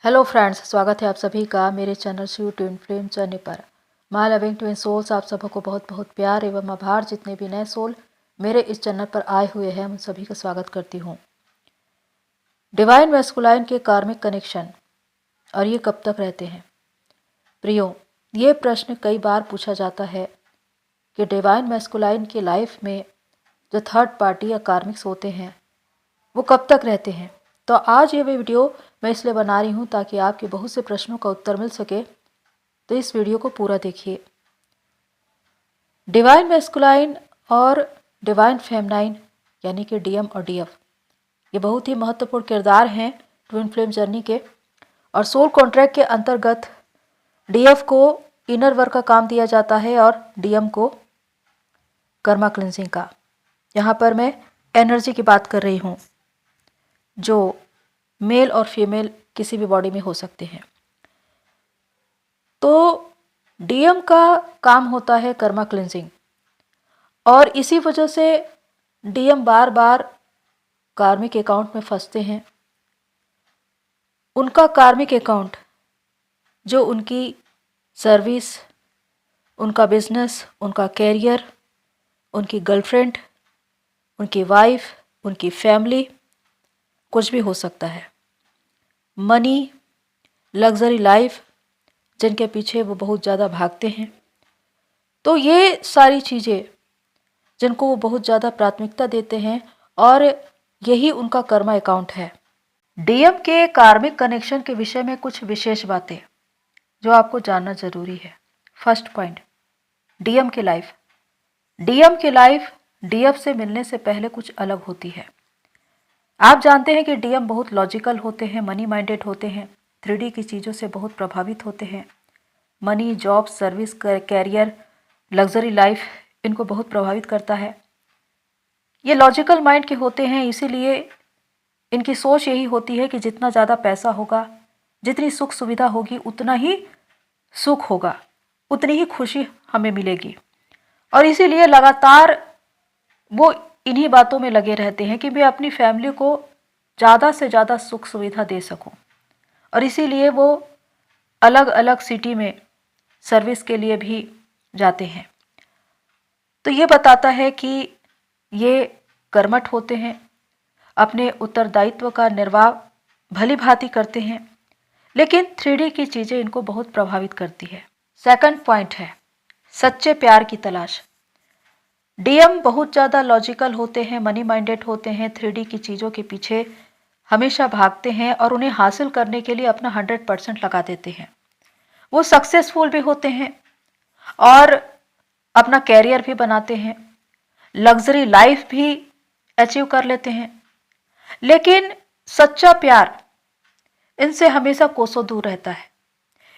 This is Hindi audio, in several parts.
हेलो फ्रेंड्स, स्वागत है आप सभी का मेरे channel Shiv twin flame journey पर। माय लविंग ट्विन सोल्स, आप सबको बहुत बहुत प्यार एवं आभार। जितने भी नए सोल मेरे इस चैनल पर आए हुए हैं उन सभी का स्वागत करती हूँ। डिवाइन मैस्कुलाइन के कार्मिक कनेक्शन और ये कब तक रहते हैं? प्रियो, ये प्रश्न कई बार पूछा जाता है कि डिवाइन मैस्कुलाइन की लाइफ में जो थर्ड पार्टी या कार्मिक्स होते हैं वो कब तक रहते हैं। तो आज ये वीडियो मैं इसलिए बना रही हूँ ताकि आपके बहुत से प्रश्नों का उत्तर मिल सके। तो इस वीडियो को पूरा देखिए। डिवाइन मैस्कुलाइन और डिवाइन फेमनाइन यानी कि डीएम और डीएफ, ये बहुत ही महत्वपूर्ण किरदार हैं ट्विन फ्लेम जर्नी के। और सोल कॉन्ट्रैक्ट के अंतर्गत डीएफ को इनर वर्क का काम दिया जाता है और डीएम को कर्मा क्लिनजिंग का। यहाँ पर मैं एनर्जी की बात कर रही हूँ जो मेल और फीमेल किसी भी बॉडी में हो सकते हैं। तो डीएम का काम होता है कर्मा क्लिनजिंग और इसी वजह से डीएम बार बार कार्मिक अकाउंट में फंसते हैं। उनका कार्मिक अकाउंट जो उनकी सर्विस, उनका बिजनेस, उनका कैरियर, उनकी गर्लफ्रेंड, उनकी वाइफ, उनकी फैमिली, कुछ भी हो सकता है। मनी, लग्जरी लाइफ जिनके पीछे वो बहुत ज़्यादा भागते हैं। तो ये सारी चीज़ें जिनको वो बहुत ज़्यादा प्राथमिकता देते हैं और यही उनका कर्मा अकाउंट है। डीएम के कार्मिक कनेक्शन के विषय में कुछ विशेष बातें जो आपको जानना ज़रूरी है। फर्स्ट पॉइंट, डीएम की लाइफ। डीएम की लाइफ डीएफ से मिलने से पहले कुछ अलग होती है। आप जानते हैं कि डीएम बहुत लॉजिकल होते हैं, मनी माइंडेड होते हैं, 3D की चीज़ों से बहुत प्रभावित होते हैं। Money, job, service, career, luxury life इनको बहुत प्रभावित करता है। ये लॉजिकल माइंड के होते हैं, इसीलिए इनकी सोच यही होती है कि जितना ज़्यादा पैसा होगा, जितनी सुख सुविधा होगी, उतना ही सुख होगा, उतनी ही खुशी हमें मिलेगी। और इसीलिए लगातार वो इन्हीं बातों में लगे रहते हैं कि मैं अपनी फैमिली को ज़्यादा से ज़्यादा सुख सुविधा दे सकूं। और इसीलिए वो अलग अलग सिटी में सर्विस के लिए भी जाते हैं। तो ये बताता है कि ये कर्मठ होते हैं, अपने उत्तरदायित्व का निर्वाह भली भांति करते हैं, लेकिन 3D की चीज़ें इनको बहुत प्रभावित करती है। सेकंड पॉइंट है सच्चे प्यार की तलाश। डीएम बहुत ज़्यादा लॉजिकल होते हैं, मनी माइंडेड होते हैं, 3D की चीज़ों के पीछे हमेशा भागते हैं और उन्हें हासिल करने के लिए अपना 100% लगा देते हैं। वो सक्सेसफुल भी होते हैं और अपना कैरियर भी बनाते हैं, लग्जरी लाइफ भी अचीव कर लेते हैं। लेकिन सच्चा प्यार इनसे हमेशा कोसों दूर रहता है।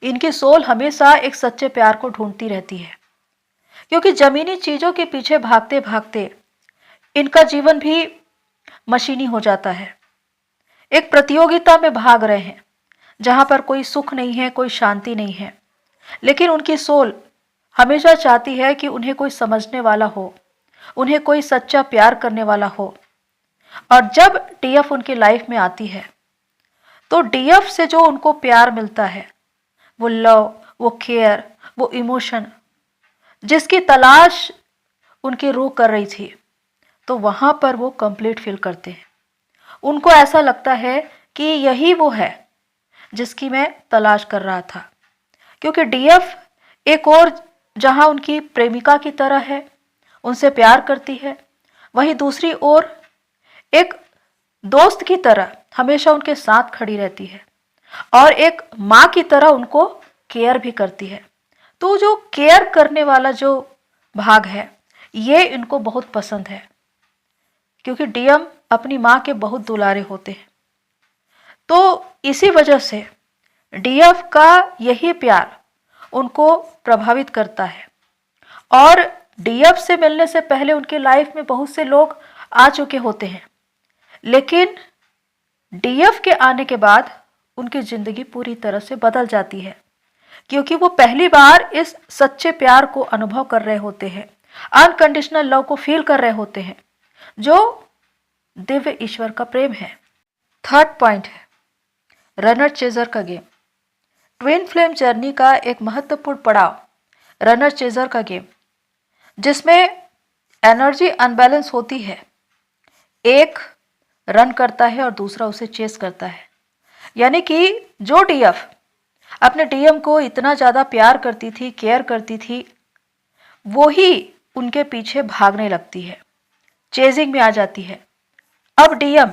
इनकी सोल हमेशा एक सच्चे प्यार को ढूंढती रहती है, क्योंकि जमीनी चीज़ों के पीछे भागते भागते इनका जीवन भी मशीनी हो जाता है। एक प्रतियोगिता में भाग रहे हैं जहां पर कोई सुख नहीं है, कोई शांति नहीं है। लेकिन उनकी सोल हमेशा चाहती है कि उन्हें कोई समझने वाला हो, उन्हें कोई सच्चा प्यार करने वाला हो। और जब डीएफ उनकी लाइफ में आती है तो डीएफ से जो उनको प्यार मिलता है, वो लव, वो केयर, वो इमोशन जिसकी तलाश उनकी रूह कर रही थी, तो वहां पर वो कंप्लीट फील करते हैं। उनको ऐसा लगता है कि यही वो है जिसकी मैं तलाश कर रहा था। क्योंकि डीएफ एक और जहां उनकी प्रेमिका की तरह है, उनसे प्यार करती है, वहीं दूसरी ओर एक दोस्त की तरह हमेशा उनके साथ खड़ी रहती है और एक माँ की तरह उनको केयर भी करती है। तो जो केयर करने वाला जो भाग है, ये इनको बहुत पसंद है, क्योंकि डीएम अपनी माँ के बहुत दुलारे होते हैं। तो इसी वजह से डीएफ का यही प्यार उनको प्रभावित करता है। और डीएफ से मिलने से पहले उनकी लाइफ में बहुत से लोग आ चुके होते हैं, लेकिन डीएफ के आने के बाद उनकी जिंदगी पूरी तरह से बदल जाती है, क्योंकि वो पहली बार इस सच्चे प्यार को अनुभव कर रहे होते हैं, अनकंडीशनल लव को फील कर रहे होते हैं, जो दिव्य ईश्वर का प्रेम है। थर्ड पॉइंट है रनर चेजर का गेम। ट्विन फ्लेम जर्नी का एक महत्वपूर्ण पड़ाव रनर चेजर का गेम, जिसमें एनर्जी अनबैलेंस होती है। एक रन करता है और दूसरा उसे चेस करता है। यानी कि जो डीएफ अपने डीएम को इतना ज़्यादा प्यार करती थी, केयर करती थी, वो ही उनके पीछे भागने लगती है, चेजिंग में आ जाती है। अब डीएम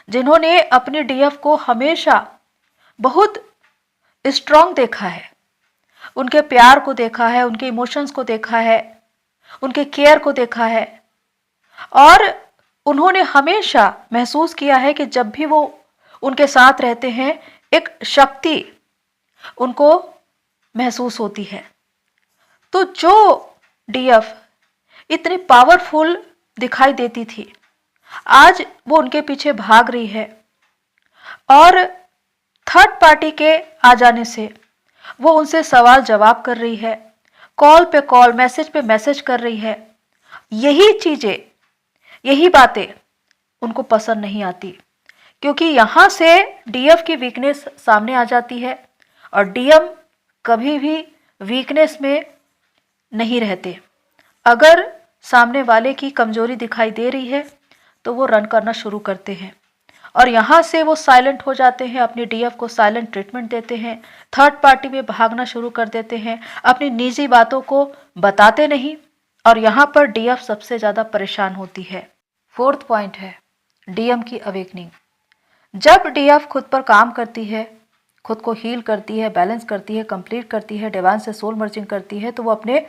जिन्होंने अपने डीएफ को हमेशा बहुत स्ट्रांग देखा है, उनके प्यार को देखा है, उनके इमोशंस को देखा है, उनके केयर को देखा है, और उन्होंने हमेशा महसूस किया है कि जब भी वो उनके साथ रहते हैं एक शक्ति उनको महसूस होती है। तो जो डीएफ इतनी पावरफुल दिखाई देती थी, आज वो उनके पीछे भाग रही है और थर्ड पार्टी के आ जाने से वो उनसे सवाल जवाब कर रही है, कॉल पे कॉल, मैसेज पे मैसेज कर रही है। यही चीज़ें, यही बातें उनको पसंद नहीं आती, क्योंकि यहाँ से डीएफ की वीकनेस सामने आ जाती है और डीएम कभी भी वीकनेस में नहीं रहते। अगर सामने वाले की कमजोरी दिखाई दे रही है तो वो रन करना शुरू करते हैं और यहाँ से वो साइलेंट हो जाते हैं, अपने डीएफ को साइलेंट ट्रीटमेंट देते हैं, थर्ड पार्टी में भागना शुरू कर देते हैं, अपनी निजी बातों को बताते नहीं, और यहाँ पर डीएफ सबसे ज़्यादा परेशान होती है। फोर्थ पॉइंट है डीएम की अवेकनिंग। जब डीएफ खुद पर काम करती है, खुद को हील करती है, बैलेंस करती है, कंप्लीट करती है, डिवाइन से सोल मर्जिंग करती है, तो वो अपने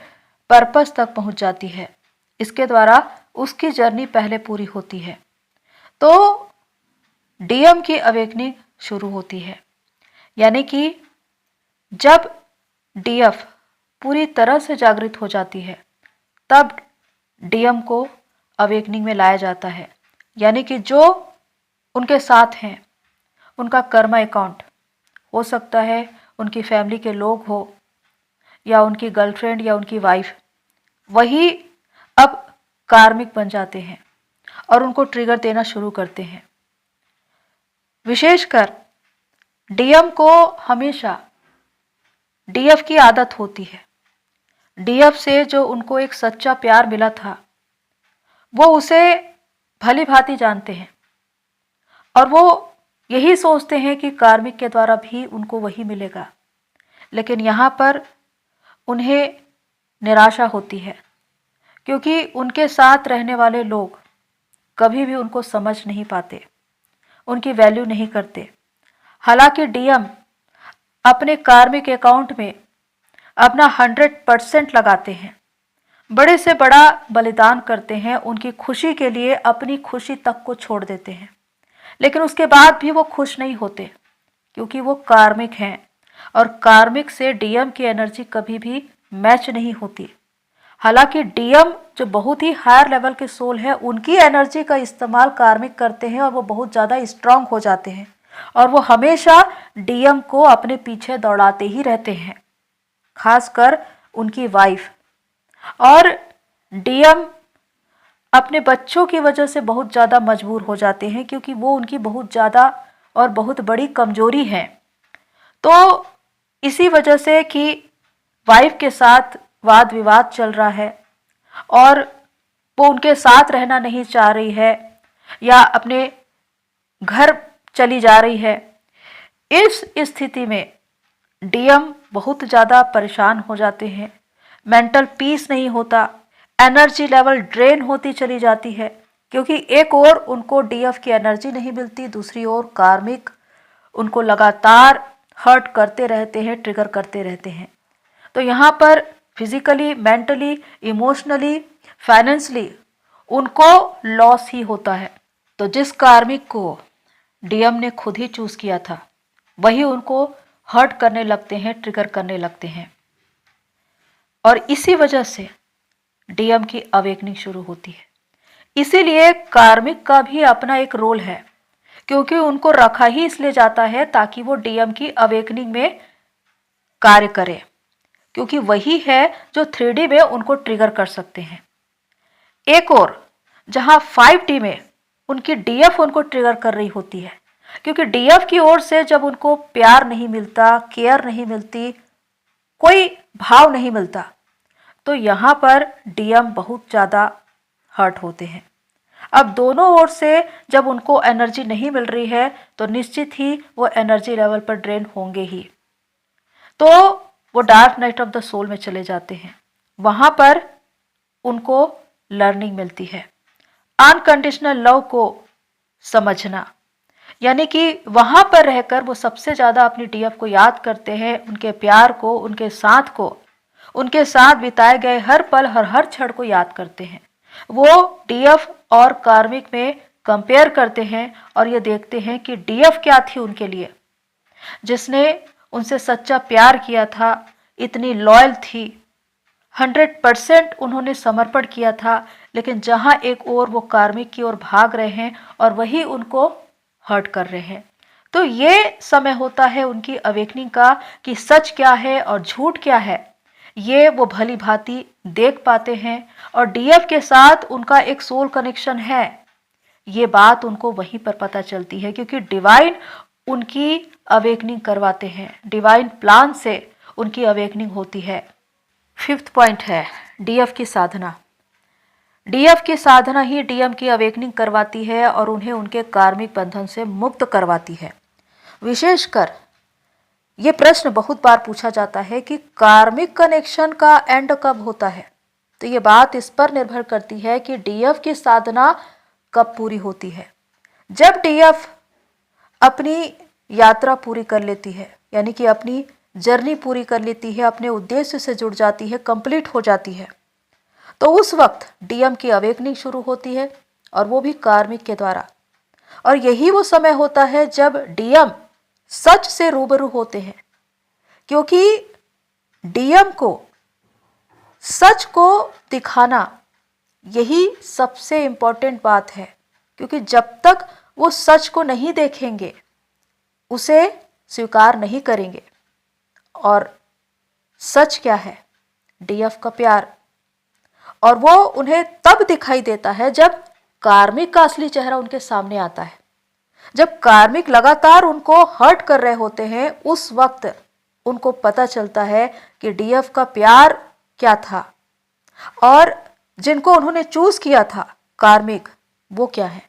पर्पस तक पहुंच जाती है। इसके द्वारा उसकी जर्नी पहले पूरी होती है। तो डीएम की अवेकनिंग शुरू होती है, यानी कि जब डीएफ पूरी तरह से जागृत हो जाती है तब डीएम को अवेकनिंग में लाया जाता है। यानी कि जो उनके साथ हैं उनका कर्मा अकाउंट हो सकता है, उनकी फैमिली के लोग हो या उनकी गर्लफ्रेंड या उनकी वाइफ, वही अब कार्मिक बन जाते हैं और उनको ट्रिगर देना शुरू करते हैं। विशेषकर डीएम को हमेशा डीएफ की आदत होती है, डीएफ से जो उनको एक सच्चा प्यार मिला था वो उसे भली भांति जानते हैं और वो यही सोचते हैं कि कार्मिक के द्वारा भी उनको वही मिलेगा। लेकिन यहाँ पर उन्हें निराशा होती है, क्योंकि उनके साथ रहने वाले लोग कभी भी उनको समझ नहीं पाते, उनकी वैल्यू नहीं करते। हालांकि डीएम अपने कार्मिक अकाउंट में अपना 100% लगाते हैं, बड़े से बड़ा बलिदान करते हैं, उनकी खुशी के लिए अपनी खुशी तक को छोड़ देते हैं, लेकिन उसके बाद भी वो खुश नहीं होते, क्योंकि वो कार्मिक हैं और कार्मिक से डीएम की एनर्जी कभी भी मैच नहीं होती। हालांकि डीएम जो बहुत ही हायर लेवल के सोल है, उनकी एनर्जी का इस्तेमाल कार्मिक करते हैं और वो बहुत ज़्यादा स्ट्रांग हो जाते हैं और वो हमेशा डीएम को अपने पीछे दौड़ाते ही रहते हैं, खासकर उनकी वाइफ। और डीएम अपने बच्चों की वजह से बहुत ज़्यादा मजबूर हो जाते हैं, क्योंकि वो उनकी बहुत ज़्यादा और बहुत बड़ी कमजोरी है। तो इसी वजह से कि वाइफ के साथ वाद विवाद चल रहा है और वो उनके साथ रहना नहीं चाह रही है या अपने घर चली जा रही है, इस स्थिति में डीएम बहुत ज़्यादा परेशान हो जाते हैं, मेंटल पीस नहीं होता, एनर्जी लेवल ड्रेन होती चली जाती है, क्योंकि एक ओर उनको डीएफ की एनर्जी नहीं मिलती, दूसरी ओर कार्मिक उनको लगातार हर्ट करते रहते हैं, ट्रिगर करते रहते हैं। तो यहाँ पर फिजिकली, मेंटली, इमोशनली, फाइनेंशियली उनको लॉस ही होता है। तो जिस कार्मिक को डीएम ने खुद ही चूज किया था, वही उनको हर्ट करने लगते हैं, ट्रिगर करने लगते हैं, और इसी वजह से डीएम की अवेकनिंग शुरू होती है। इसीलिए कार्मिक का भी अपना एक रोल है, क्योंकि उनको रखा ही इसलिए जाता है ताकि वो डीएम की अवेकनिंग में कार्य करे, क्योंकि वही है जो 3D में उनको ट्रिगर कर सकते हैं। एक और जहां 5D में उनकी डीएफ उनको ट्रिगर कर रही होती है, क्योंकि डीएफ की ओर से जब उनको प्यार नहीं मिलता, केयर नहीं मिलती, कोई भाव नहीं मिलता, तो यहाँ पर डीएम बहुत ज़्यादा हर्ट होते हैं। अब दोनों ओर से जब उनको एनर्जी नहीं मिल रही है तो निश्चित ही वो एनर्जी लेवल पर ड्रेन होंगे ही, तो वो dark night of the soul में चले जाते हैं। वहाँ पर उनको लर्निंग मिलती है, अनकंडीशनल लव को समझना, यानी कि वहाँ पर रहकर वो सबसे ज़्यादा अपनी डीएफ को याद करते हैं, उनके प्यार को, उनके साथ बिताए गए हर पल, हर क्षण को याद करते हैं। वो डीएफ और कार्मिक में कंपेयर करते हैं और ये देखते हैं कि डीएफ क्या थी उनके लिए, जिसने उनसे सच्चा प्यार किया था, इतनी लॉयल थी, 100% उन्होंने समर्पण किया था, लेकिन जहां एक ओर वो कार्मिक की ओर भाग रहे हैं और वही उनको हर्ट कर रहे हैं। तो ये समय होता है उनकी अवेकनिंग का कि सच क्या है और झूठ क्या है, ये वो भली भांति देख पाते हैं। और डीएफ के साथ उनका एक सोल कनेक्शन है, ये बात उनको वहीं पर पता चलती है, क्योंकि डिवाइन उनकी अवेकनिंग करवाते हैं, डिवाइन प्लान से उनकी अवेकनिंग होती है। 5th पॉइंट है डीएफ की साधना। डीएफ की साधना ही डीएम की अवेकनिंग करवाती है और उन्हें उनके कार्मिक बंधन से मुक्त करवाती है। विशेषकर ये प्रश्न बहुत बार पूछा जाता है कि कार्मिक कनेक्शन का एंड कब होता है, तो ये बात इस पर निर्भर करती है कि डीएफ की साधना कब पूरी होती है। जब डीएफ अपनी यात्रा पूरी कर लेती है, यानी कि अपनी जर्नी पूरी कर लेती है, अपने उद्देश्य से जुड़ जाती है, कंप्लीट हो जाती है, तो उस वक्त डीएम की अवेकनिंग शुरू होती है, और वो भी कार्मिक के द्वारा। और यही वो समय होता है जब डीएम सच से रूबरू होते हैं, क्योंकि डीएम को सच को दिखाना यही सबसे इम्पोर्टेंट बात है, क्योंकि जब तक वो सच को नहीं देखेंगे, उसे स्वीकार नहीं करेंगे। और सच क्या है? डीएफ का प्यार। और वो उन्हें तब दिखाई देता है जब कार्मिक का असली चेहरा उनके सामने आता है। जब कार्मिक लगातार उनको हर्ट कर रहे होते हैं, उस वक्त उनको पता चलता है कि डीएफ का प्यार क्या था, और जिनको उन्होंने चूज किया था कार्मिक, वो क्या है।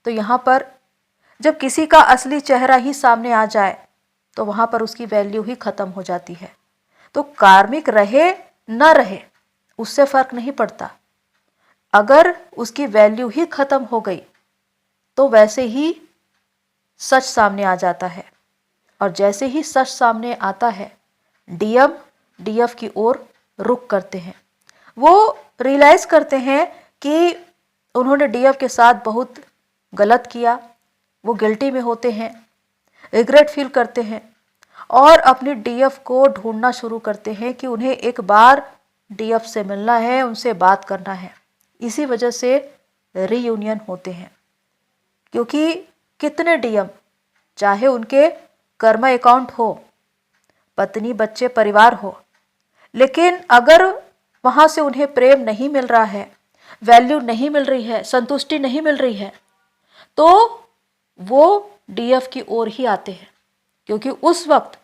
तो यहाँ पर जब किसी का असली चेहरा ही सामने आ जाए तो वहाँ पर उसकी वैल्यू ही खत्म हो जाती है। तो कार्मिक रहे न रहे उससे फर्क नहीं पड़ता, अगर उसकी वैल्यू ही खत्म हो गई तो वैसे ही सच सामने आ जाता है। और जैसे ही सच सामने आता है, डीएम डीएफ की ओर रुख करते हैं। वो रियलाइज करते हैं कि उन्होंने डीएफ के साथ बहुत गलत किया, वो गिल्टी में होते हैं, रिग्रेट फील करते हैं, और अपनी डीएफ को ढूंढना शुरू करते हैं कि उन्हें एक बार डीएफ से मिलना है, उनसे बात करना है। इसी वजह से रीयूनियन होते हैं, क्योंकि कितने डीएम, चाहे उनके कर्मा अकाउंट हो, पत्नी बच्चे परिवार हो, लेकिन अगर वहाँ से उन्हें प्रेम नहीं मिल रहा है, वैल्यू नहीं मिल रही है, संतुष्टि नहीं मिल रही है, तो वो डीएफ की ओर ही आते हैं, क्योंकि उस वक्त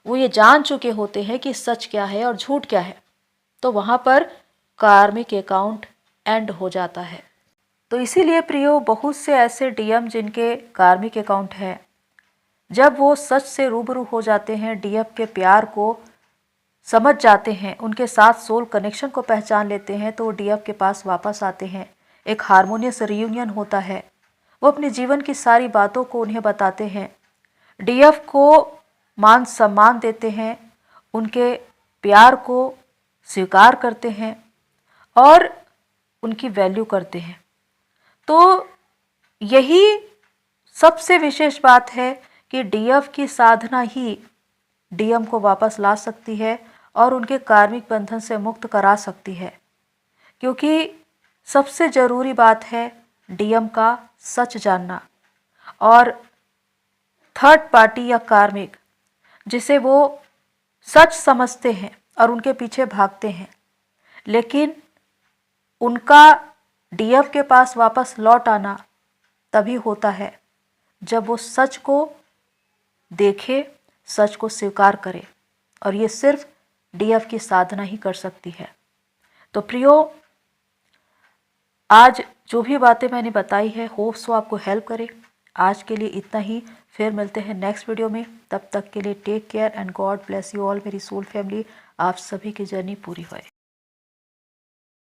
वो ये जान चुके होते हैं कि सच क्या है और झूठ क्या है। तो वहाँ पर कार्मिक अकाउंट एंड हो जाता है। तो इसीलिए प्रियो, बहुत से ऐसे डीएम जिनके कार्मिक अकाउंट है, जब वो सच से रूबरू हो जाते हैं, डीएफ के प्यार को समझ जाते हैं, उनके साथ सोल कनेक्शन को पहचान लेते हैं, तो वो डीएफ के पास वापस आते हैं। एक हार्मोनियस रियूनियन होता है। वो अपने जीवन की सारी बातों को उन्हें बताते हैं, डीएफ को मान सम्मान देते हैं, उनके प्यार को स्वीकार करते हैं और उनकी वैल्यू करते हैं। तो यही सबसे विशेष बात है कि डीएफ की साधना ही डीएम को वापस ला सकती है और उनके कार्मिक बंधन से मुक्त करा सकती है, क्योंकि सबसे ज़रूरी बात है डीएम का सच जानना। और थर्ड पार्टी या कार्मिक, जिसे वो सच समझते हैं और उनके पीछे भागते हैं, लेकिन उनका डीएफ के पास वापस लौट आना तभी होता है जब वो सच को देखे, सच को स्वीकार करे, और ये सिर्फ डीएफ की साधना ही कर सकती है। तो प्रियो, आज जो भी बातें मैंने बताई है, होप्स वो आपको हेल्प करे। आज के लिए इतना ही, फिर मिलते हैं नेक्स्ट वीडियो में। तब तक के लिए take care and God bless you all मेरी सोल फैमिली। आप सभी की जर्नी पूरी होए।